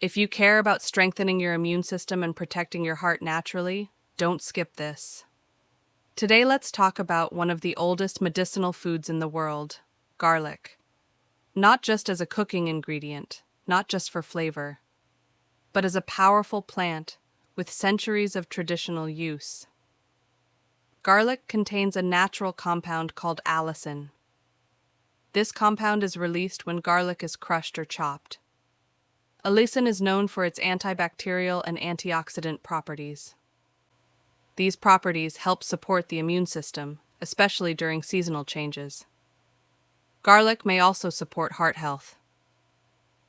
If you care about strengthening your immune system and protecting your heart naturally, don't skip this. Today, let's talk about one of the oldest medicinal foods in the world, garlic. Not just as a cooking ingredient, not just for flavor, but as a powerful plant with centuries of traditional use. Garlic contains a natural compound called allicin. This compound is released when garlic is crushed or chopped. Allicin is known for its antibacterial and antioxidant properties. These properties help support the immune system, especially during seasonal changes. Garlic may also support heart health.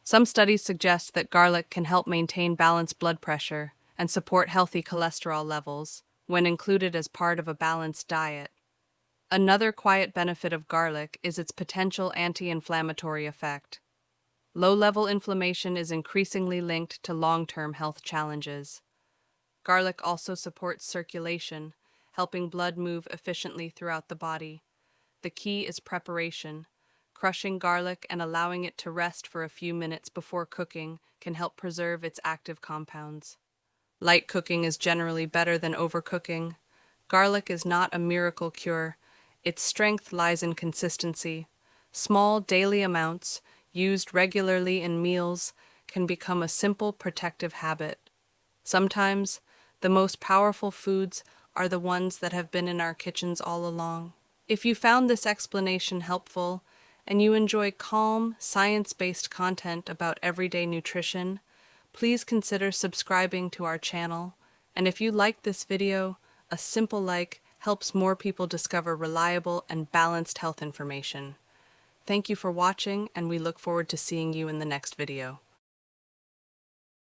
Some studies suggest that garlic can help maintain balanced blood pressure and support healthy cholesterol levels when included as part of a balanced diet. Another quiet benefit of garlic is its potential anti-inflammatory effect. Low-level inflammation is increasingly linked to long-term health challenges. Garlic also supports circulation, helping blood move efficiently throughout the body. The key is preparation. Crushing garlic and allowing it to rest for a few minutes before cooking can help preserve its active compounds. Light cooking is generally better than overcooking. Garlic is not a miracle cure. Its strength lies in consistency. Small daily amounts, used regularly in meals, can become a simple protective habit. Sometimes, the most powerful foods are the ones that have been in our kitchens all along. If you found this explanation helpful, and you enjoy calm, science-based content about everyday nutrition, please consider subscribing to our channel. And if you liked this video, a simple like helps more people discover reliable and balanced health information. Thank you for watching, and we look forward to seeing you in the next video.